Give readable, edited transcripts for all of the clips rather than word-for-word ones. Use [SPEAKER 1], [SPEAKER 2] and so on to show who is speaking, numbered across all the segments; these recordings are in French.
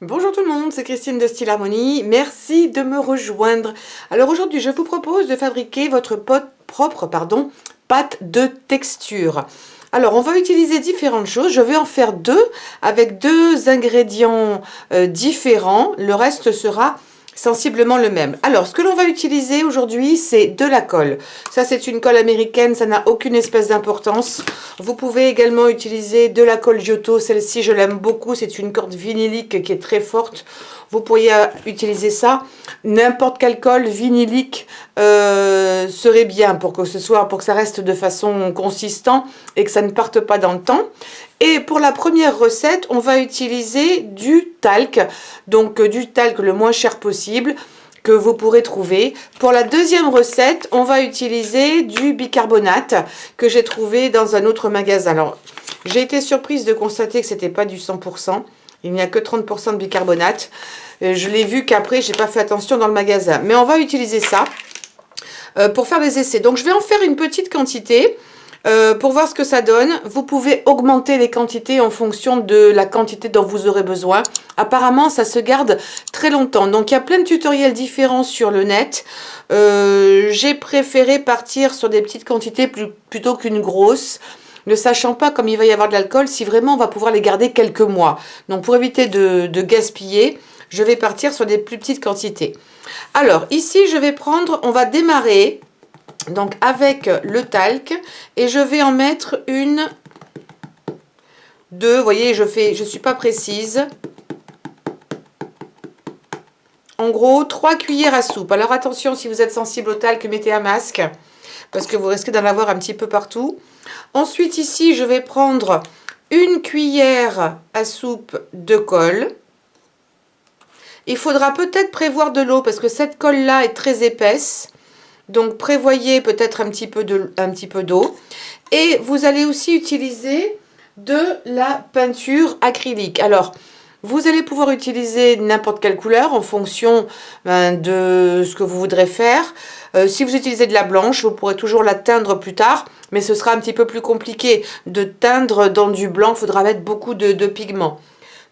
[SPEAKER 1] Bonjour tout le monde, c'est Christine de Style Harmonie. Merci de me rejoindre. Alors aujourd'hui, je vous propose de fabriquer votre propre pâte de texture. Alors, on va utiliser différentes choses. Je vais en faire deux avec deux ingrédients différents. Le reste sera sensiblement le même. Alors, ce que l'on va utiliser aujourd'hui, c'est de la colle. Ça, c'est une colle américaine, ça n'a aucune espèce d'importance. Vous pouvez également utiliser de la colle Giotto. Celle-ci, je l'aime beaucoup. C'est une corde vinylique qui est très forte. Vous pourriez utiliser ça. N'importe quelle colle vinylique serait bien pour que ça reste de façon consistante et que ça ne parte pas dans le temps. Et pour la première recette, on va utiliser du talc, donc du talc le moins cher possible que vous pourrez trouver. Pour la deuxième recette, on va utiliser du bicarbonate que j'ai trouvé dans un autre magasin. Alors, j'ai été surprise de constater que c'était pas du 100%. Il n'y a que 30% de bicarbonate. Je l'ai vu qu'après, j'ai pas fait attention dans le magasin. Mais on va utiliser ça pour faire des essais. Donc, je vais en faire une petite quantité. Pour voir ce que ça donne. Vous pouvez augmenter les quantités en fonction de la quantité dont vous aurez besoin. Apparemment, ça se garde très longtemps. Donc, il y a plein de tutoriels différents sur le net. J'ai préféré partir sur des petites quantités plutôt qu'une grosse, ne sachant pas, comme il va y avoir de l'alcool, si vraiment on va pouvoir les garder quelques mois. Donc, pour éviter de gaspiller, je vais partir sur des plus petites quantités. Alors, ici, on va démarrer donc avec le talc et je vais en mettre deux, vous voyez, je suis pas précise. En gros, 3 cuillères à soupe. Alors attention, si vous êtes sensible au talc, mettez un masque parce que vous risquez d'en avoir un petit peu partout. Ensuite, ici, je vais prendre une cuillère à soupe de colle. Il faudra peut-être prévoir de l'eau parce que cette colle-là est très épaisse. Donc, prévoyez peut-être un petit peu d'eau. Et vous allez aussi utiliser de la peinture acrylique. Alors, vous allez pouvoir utiliser n'importe quelle couleur en fonction de ce que vous voudrez faire. Si vous utilisez de la blanche, vous pourrez toujours la teindre plus tard. Mais ce sera un petit peu plus compliqué de teindre dans du blanc. Il faudra mettre beaucoup de pigments.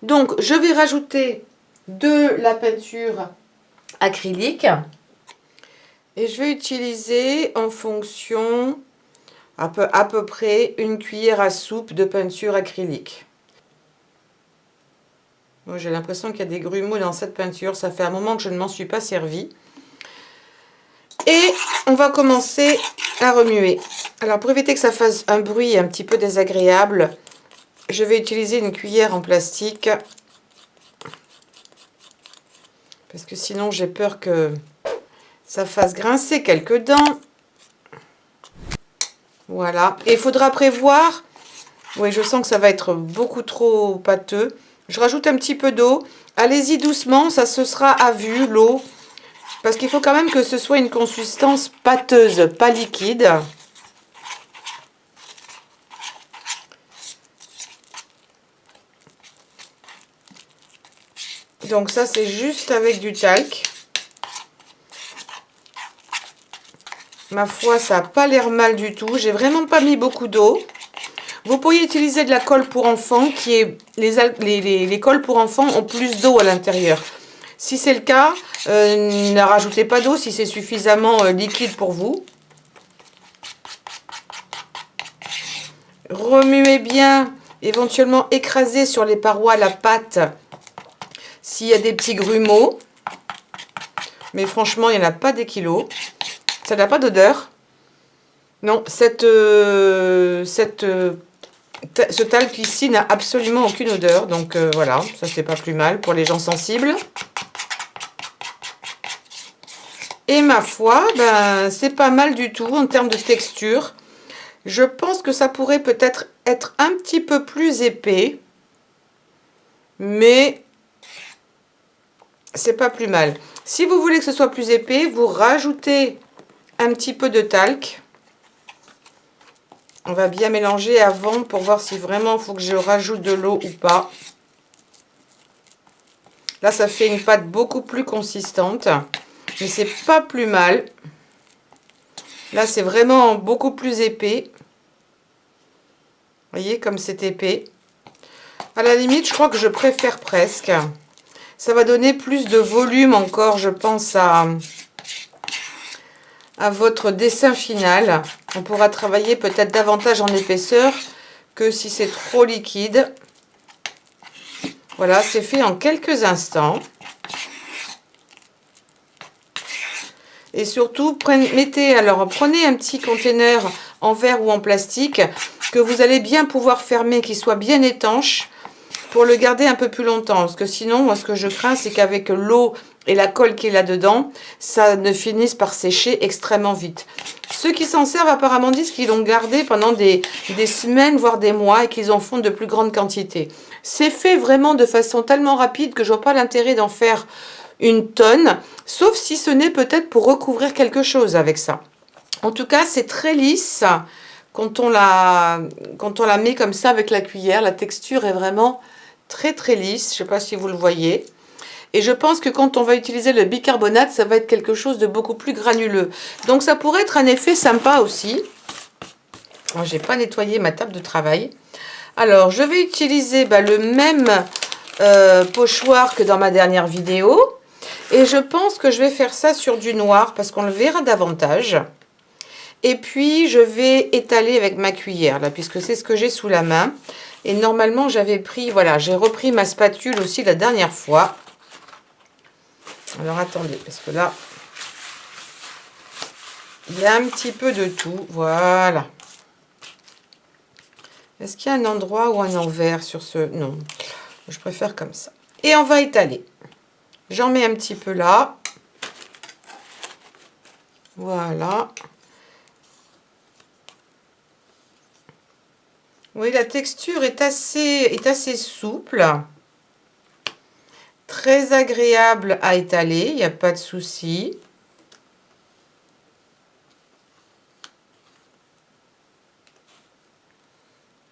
[SPEAKER 1] Donc, je vais rajouter de la peinture acrylique. Et je vais utiliser en fonction à peu près une cuillère à soupe de peinture acrylique. Moi, j'ai l'impression qu'il y a des grumeaux dans cette peinture. Ça fait un moment que je ne m'en suis pas servie. Et on va commencer à remuer. Alors pour éviter que ça fasse un bruit un petit peu désagréable, je vais utiliser une cuillère en plastique. Parce que sinon j'ai peur que ça fasse grincer quelques dents. Voilà. Et il faudra prévoir. Oui, je sens que ça va être beaucoup trop pâteux. Je rajoute un petit peu d'eau. Allez-y doucement, ça se sera à vue, l'eau. Parce qu'il faut quand même que ce soit une consistance pâteuse, pas liquide. Donc ça, c'est juste avec du talc. Ma foi, ça n'a pas l'air mal du tout. J'ai vraiment pas mis beaucoup d'eau. Vous pourriez utiliser de la colle pour enfants, qui est les colles pour enfants ont plus d'eau à l'intérieur. Si c'est le cas, ne rajoutez pas d'eau si c'est suffisamment liquide pour vous. Remuez bien, éventuellement écrasez sur les parois la pâte s'il y a des petits grumeaux. Mais franchement, il n'y en a pas des kilos. Ça n'a pas d'odeur. Non, ce talc ici n'a absolument aucune odeur. Donc voilà, ça c'est pas plus mal pour les gens sensibles. Et ma foi, c'est pas mal du tout en termes de texture. Je pense que ça pourrait peut-être être un petit peu plus épais. Mais c'est pas plus mal. Si vous voulez que ce soit plus épais, vous rajoutez un petit peu de talc. On va bien mélanger avant pour voir si vraiment il faut que je rajoute de l'eau ou pas. Là, ça fait une pâte beaucoup plus consistante. Mais c'est pas plus mal. Là, c'est vraiment beaucoup plus épais. Vous voyez comme c'est épais. À la limite, je crois que je préfère presque. Ça va donner plus de volume encore, je pense, à votre dessin final. On pourra travailler peut-être davantage en épaisseur que si c'est trop liquide. Voilà, c'est fait en quelques instants. Et surtout, prenez un petit conteneur en verre ou en plastique que vous allez bien pouvoir fermer, qui soit bien étanche pour le garder un peu plus longtemps. Parce que sinon, moi, ce que je crains, c'est qu'avec l'eau et la colle qui est là-dedans, ça ne finisse par sécher extrêmement vite. Ceux qui s'en servent apparemment disent qu'ils l'ont gardé pendant des semaines, voire des mois, et qu'ils en font de plus grandes quantités. C'est fait vraiment de façon tellement rapide que je vois pas l'intérêt d'en faire une tonne, sauf si ce n'est peut-être pour recouvrir quelque chose avec ça. En tout cas, c'est très lisse quand on la met comme ça avec la cuillère. La texture est vraiment très très lisse, je ne sais pas si vous le voyez. Et je pense que quand on va utiliser le bicarbonate, ça va être quelque chose de beaucoup plus granuleux. Donc ça pourrait être un effet sympa aussi. Je n'ai pas nettoyé ma table de travail. Alors, je vais utiliser le même pochoir que dans ma dernière vidéo. Et je pense que je vais faire ça sur du noir parce qu'on le verra davantage. Et puis, je vais étaler avec ma cuillère, là, puisque c'est ce que j'ai sous la main. Et normalement, j'avais pris, voilà, j'ai repris ma spatule aussi la dernière fois. Alors, attendez, parce que là, il y a un petit peu de tout. Voilà. Est-ce qu'il y a un endroit ou un envers sur ce... Non, je préfère comme ça. Et on va étaler. J'en mets un petit peu là. Voilà. Oui, la texture est assez souple. Très agréable à étaler, il n'y a pas de souci.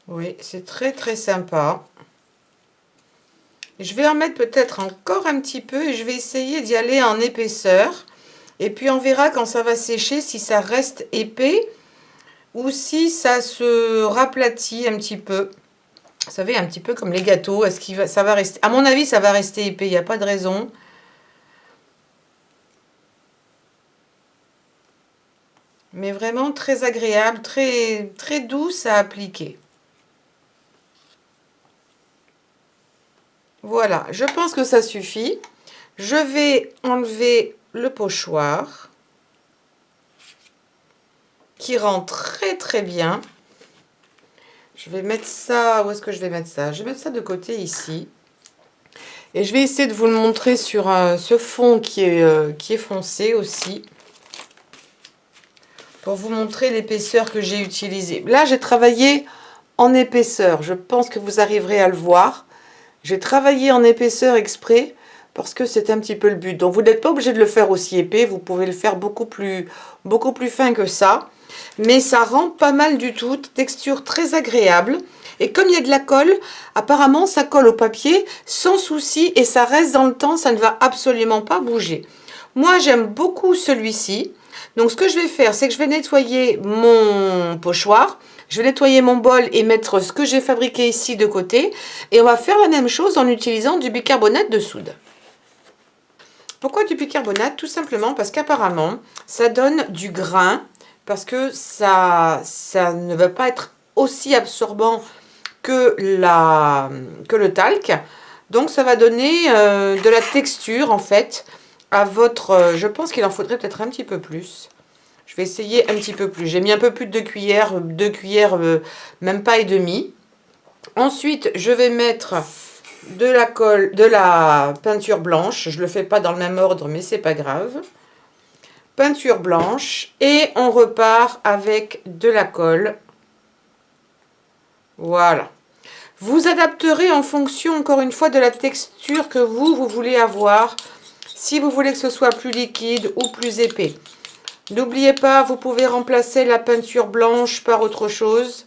[SPEAKER 1] Oui, c'est très très sympa. Je vais en mettre peut-être encore un petit peu et je vais essayer d'y aller en épaisseur. Et puis on verra quand ça va sécher si ça reste épais ou si ça se raplatit un petit peu. Vous savez, un petit peu comme les gâteaux. Est-ce que ça va rester... À mon avis, ça va rester épais, il n'y a pas de raison. Mais vraiment très agréable, très, très douce à appliquer. Voilà, je pense que ça suffit. Je vais enlever le pochoir qui rend très très bien. Je vais mettre ça, où est-ce que je vais mettre ça? Je vais mettre ça de côté ici. Et je vais essayer de vous le montrer sur ce fond qui est foncé aussi. Pour vous montrer l'épaisseur que j'ai utilisée. Là, j'ai travaillé en épaisseur. Je pense que vous arriverez à le voir. J'ai travaillé en épaisseur exprès parce que c'est un petit peu le but. Donc, vous n'êtes pas obligé de le faire aussi épais. Vous pouvez le faire beaucoup plus fin que ça. Mais ça rend pas mal du tout. Texture très agréable. Et comme il y a de la colle, apparemment, ça colle au papier sans souci. Et ça reste dans le temps. Ça ne va absolument pas bouger. Moi, j'aime beaucoup celui-ci. Donc, ce que je vais faire, c'est que je vais nettoyer mon pochoir. Je vais nettoyer mon bol et mettre ce que j'ai fabriqué ici de côté. Et on va faire la même chose en utilisant du bicarbonate de soude. Pourquoi du bicarbonate? Tout simplement parce qu'apparemment, ça donne du grain. Parce que ça ne va pas être aussi absorbant que le talc. Donc, ça va donner de la texture, en fait, à votre... je pense qu'il en faudrait peut-être un petit peu plus. Je vais essayer un petit peu plus. J'ai mis un peu plus de 2 cuillères, même pas et demi. Ensuite, je vais mettre de la peinture blanche. Je ne le fais pas dans le même ordre, mais c'est pas grave. Peinture blanche. Et on repart avec de la colle. Voilà. Vous adapterez en fonction, encore une fois, de la texture que vous voulez avoir. Si vous voulez que ce soit plus liquide ou plus épais. N'oubliez pas, vous pouvez remplacer la peinture blanche par autre chose.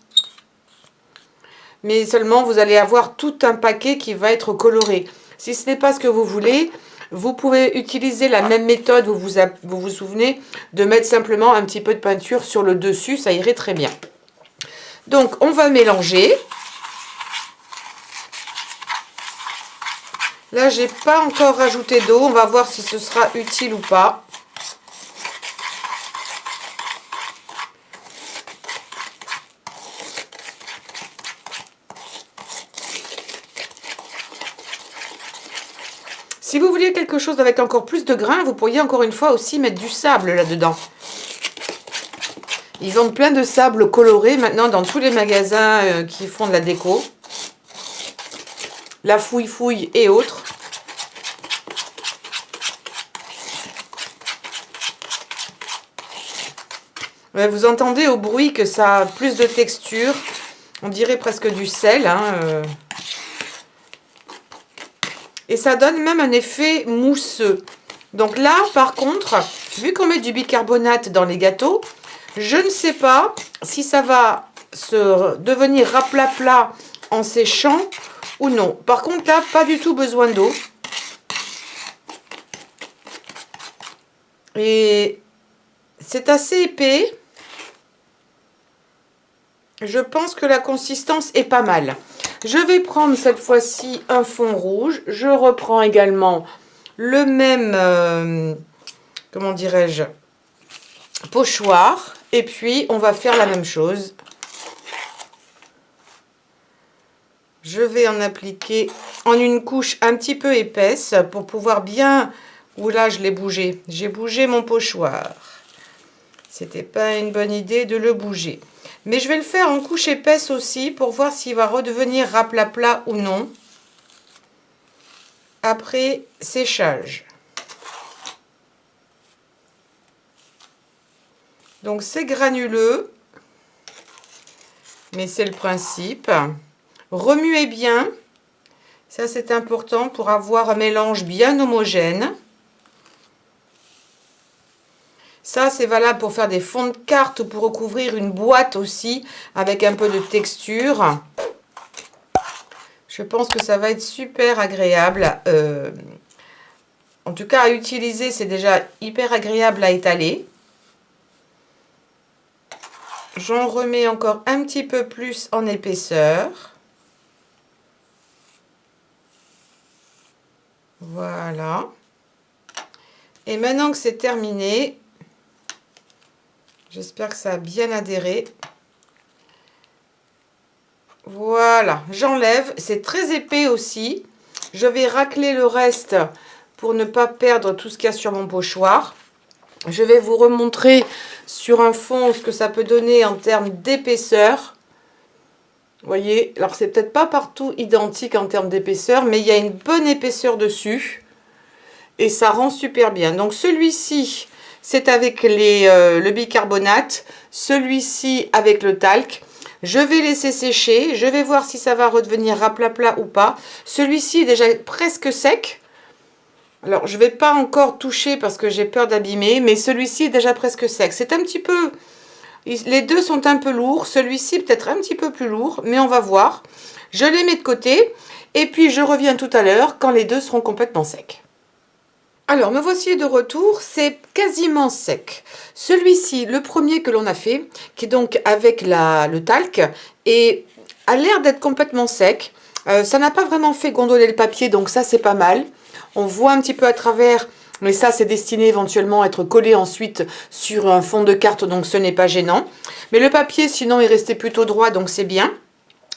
[SPEAKER 1] Mais seulement, vous allez avoir tout un paquet qui va être coloré. Si ce n'est pas ce que vous voulez, vous pouvez utiliser la même méthode. Vous vous souvenez de mettre simplement un petit peu de peinture sur le dessus. Ça irait très bien. Donc, on va mélanger. Là, j'ai pas encore rajouté d'eau. On va voir si ce sera utile ou pas. Si vous vouliez quelque chose avec encore plus de grains, vous pourriez encore une fois aussi mettre du sable là-dedans. Ils vendent plein de sable coloré maintenant dans tous les magasins qui font de la déco. La fouille-fouille et autres. Vous entendez au bruit que ça a plus de texture. On dirait presque du sel. Hein. Et ça donne même un effet mousseux. Donc là, par contre, vu qu'on met du bicarbonate dans les gâteaux, je ne sais pas si ça va se devenir raplapla en séchant ou non. Par contre, là, pas du tout besoin d'eau. Et c'est assez épais. Je pense que la consistance est pas mal. Je vais prendre cette fois-ci un fond rouge. Je reprends également le même, comment dirais-je, pochoir. Et puis, on va faire la même chose. Je vais en appliquer en une couche un petit peu épaisse pour pouvoir bien... Oula, je l'ai bougé. J'ai bougé mon pochoir. C'était pas une bonne idée de le bouger. Mais je vais le faire en couche épaisse aussi pour voir s'il va redevenir raplapla ou non. Après séchage. Donc c'est granuleux. Mais c'est le principe. Remuez bien. Ça c'est important pour avoir un mélange bien homogène. Ça, c'est valable pour faire des fonds de cartes ou pour recouvrir une boîte aussi avec un peu de texture. Je pense que ça va être super agréable. En tout cas, à utiliser, c'est déjà hyper agréable à étaler. J'en remets encore un petit peu plus en épaisseur. Voilà. Et maintenant que c'est terminé... J'espère que ça a bien adhéré. Voilà, j'enlève. C'est très épais aussi. Je vais racler le reste pour ne pas perdre tout ce qu'il y a sur mon pochoir. Je vais vous remontrer sur un fond ce que ça peut donner en termes d'épaisseur. Vous voyez, alors c'est peut-être pas partout identique en termes d'épaisseur, mais il y a une bonne épaisseur dessus. Et ça rend super bien. Donc celui-ci... C'est avec le bicarbonate, celui-ci avec le talc. Je vais laisser sécher, je vais voir si ça va redevenir raplapla ou pas. Celui-ci est déjà presque sec. Alors, je ne vais pas encore toucher parce que j'ai peur d'abîmer, mais celui-ci est déjà presque sec. C'est un petit peu... Les deux sont un peu lourds, celui-ci peut-être un petit peu plus lourd, mais on va voir. Je les mets de côté et puis je reviens tout à l'heure quand les deux seront complètement secs. Alors, me voici de retour, c'est quasiment sec. Celui-ci, le premier que l'on a fait, qui est donc avec le talc, et a l'air d'être complètement sec. Ça n'a pas vraiment fait gondoler le papier, donc ça c'est pas mal. On voit un petit peu à travers, mais ça c'est destiné éventuellement à être collé ensuite sur un fond de carte, donc ce n'est pas gênant. Mais le papier sinon est resté plutôt droit, donc c'est bien.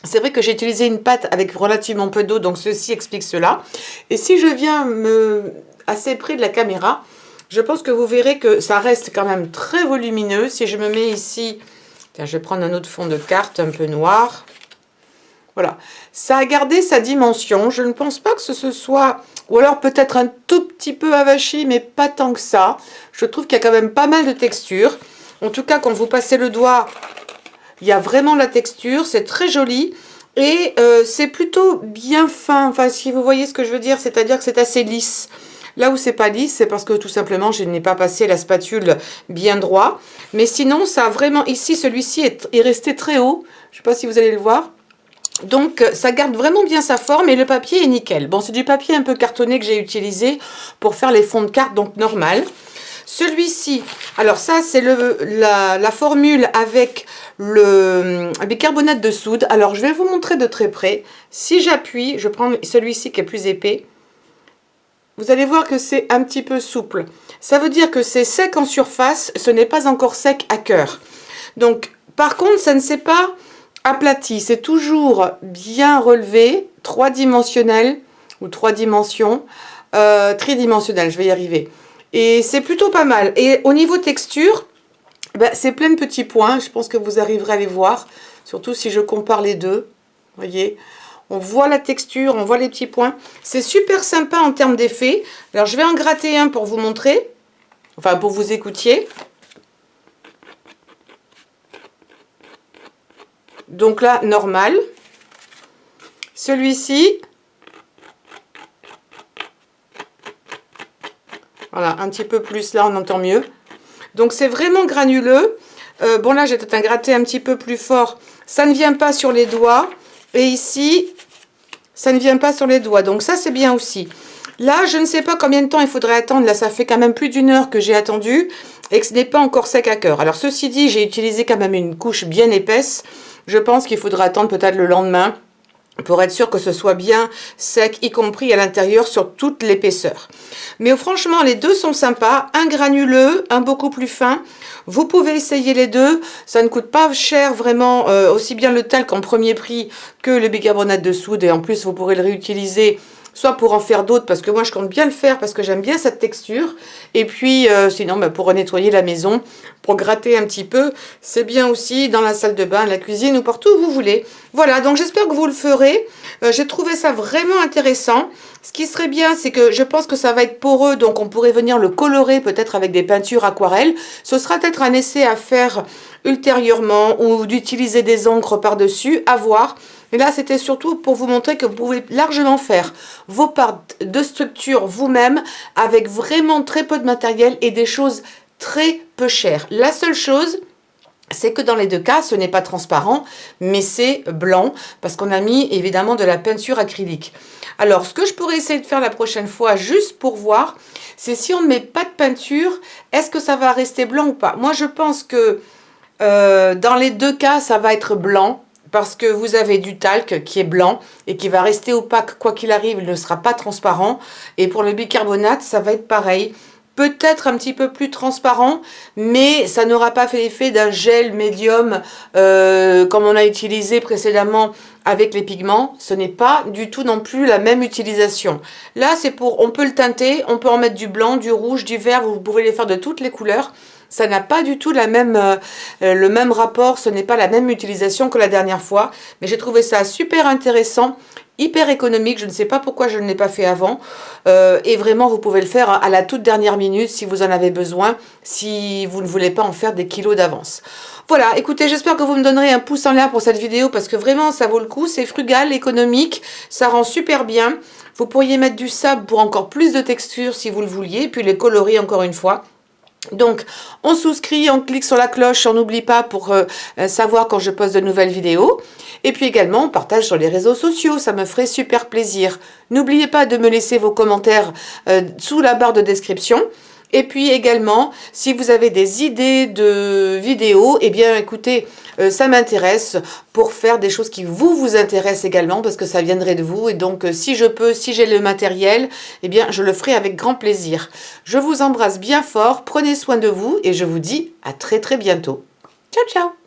[SPEAKER 1] C'est vrai que j'ai utilisé une pâte avec relativement peu d'eau, donc ceci explique cela. Et si je viens assez près de la caméra, je pense que vous verrez que ça reste quand même très volumineux. Si je me mets ici, tiens, je vais prendre un autre fond de carte un peu noir. Voilà, ça a gardé sa dimension. Je ne pense pas que ce soit, ou alors peut-être un tout petit peu avachi, mais pas tant que ça. Je trouve qu'il y a quand même pas mal de texture. En tout cas, quand vous passez le doigt, il y a vraiment la texture, c'est très joli. Et c'est plutôt bien fin, enfin si vous voyez ce que je veux dire, c'est-à-dire que c'est assez lisse. Là où c'est pas lisse, c'est parce que tout simplement je n'ai pas passé la spatule bien droit. Mais sinon, ça a vraiment, ici celui-ci est resté très haut. Je ne sais pas si vous allez le voir. Donc ça garde vraiment bien sa forme et le papier est nickel. Bon, c'est du papier un peu cartonné que j'ai utilisé pour faire les fonds de carte, donc normal. Celui-ci, alors ça c'est la formule avec le bicarbonate de soude. Alors je vais vous montrer de très près. Si j'appuie, je prends celui-ci qui est plus épais. vous allez voir que c'est un petit peu souple. Ça veut dire que c'est sec en surface, ce n'est pas encore sec à cœur. Donc, par contre, ça ne s'est pas aplati, c'est toujours bien relevé, 3-dimensionnel ou 3 dimensions, tridimensionnel, je vais y arriver. Et c'est plutôt pas mal. Et au niveau texture, ben, c'est plein de petits points, je pense que vous arriverez à les voir, surtout si je compare les deux, vous voyez. On voit la texture, on voit les petits points. C'est super sympa en termes d'effet. Alors, je vais en gratter un pour vous montrer, enfin pour vous écoutiez. Donc là, normal. Celui-ci, voilà, un petit peu plus, là on entend mieux. Donc c'est vraiment granuleux. Bon là, j'ai peut-être un gratté un petit peu plus fort. Ça ne vient pas sur les doigts. Et ici, ça ne vient pas sur les doigts. Donc ça, c'est bien aussi. Là, je ne sais pas combien de temps il faudrait attendre. Là, ça fait quand même plus d'1 heure que j'ai attendu et que ce n'est pas encore sec à cœur. Alors ceci dit, j'ai utilisé quand même une couche bien épaisse. Je pense qu'il faudra attendre peut-être le lendemain pour être sûr que ce soit bien sec, y compris à l'intérieur sur toute l'épaisseur. Mais franchement, les deux sont sympas. Un granuleux, un beaucoup plus fin. Vous pouvez essayer les deux. Ça ne coûte pas cher vraiment, aussi bien le talc en premier prix que le bicarbonate de soude. Et en plus, vous pourrez le réutiliser soit pour en faire d'autres, parce que moi je compte bien le faire, parce que j'aime bien cette texture. Et puis sinon, bah, pour nettoyer la maison, pour gratter un petit peu, c'est bien aussi dans la salle de bain, la cuisine ou partout où vous voulez. Voilà, donc j'espère que vous le ferez. J'ai trouvé ça vraiment intéressant. Ce qui serait bien, c'est que je pense que ça va être poreux, donc on pourrait venir le colorer peut-être avec des peintures aquarelles. Ce sera peut-être un essai à faire ultérieurement ou d'utiliser des encres par-dessus, à voir. Mais là, c'était surtout pour vous montrer que vous pouvez largement faire vos parts de structure vous-même avec vraiment très peu de matériel et des choses très peu chères. La seule chose, c'est que dans les deux cas, ce n'est pas transparent, mais c'est blanc, parce qu'on a mis évidemment de la peinture acrylique. Alors, ce que je pourrais essayer de faire la prochaine fois, juste pour voir, c'est si on ne met pas de peinture, est-ce que ça va rester blanc ou pas? Moi, je pense que dans les deux cas, ça va être blanc, parce que vous avez du talc qui est blanc et qui va rester opaque, quoi qu'il arrive, il ne sera pas transparent. Et pour le bicarbonate, ça va être pareil. Peut-être un petit peu plus transparent, mais ça n'aura pas fait l'effet d'un gel médium comme on a utilisé précédemment avec les pigments. Ce n'est pas du tout non plus la même utilisation. Là, c'est pour, on peut le teinter, on peut en mettre du blanc, du rouge, du vert, vous pouvez les faire de toutes les couleurs. Ça n'a pas du tout le même rapport, ce n'est pas la même utilisation que la dernière fois. Mais j'ai trouvé ça super intéressant, hyper économique. Je ne sais pas pourquoi je ne l'ai pas fait avant. Et vraiment, vous pouvez le faire à la toute dernière minute si vous en avez besoin, si vous ne voulez pas en faire des kilos d'avance. Voilà, écoutez, j'espère que vous me donnerez un pouce en l'air pour cette vidéo parce que vraiment, ça vaut le coup. C'est frugal, économique, ça rend super bien. Vous pourriez mettre du sable pour encore plus de texture si vous le vouliez, puis les colorer encore une fois. Donc, on souscrit, on clique sur la cloche, on n'oublie pas pour savoir quand je poste de nouvelles vidéos. Et puis également, on partage sur les réseaux sociaux, ça me ferait super plaisir. N'oubliez pas de me laisser vos commentaires sous la barre de description. Et puis également, si vous avez des idées de vidéos, eh bien écoutez, ça m'intéresse pour faire des choses qui vous intéressent également parce que ça viendrait de vous. Et donc si je peux, si j'ai le matériel, eh bien je le ferai avec grand plaisir. Je vous embrasse bien fort, prenez soin de vous et je vous dis à très bientôt. Ciao ciao!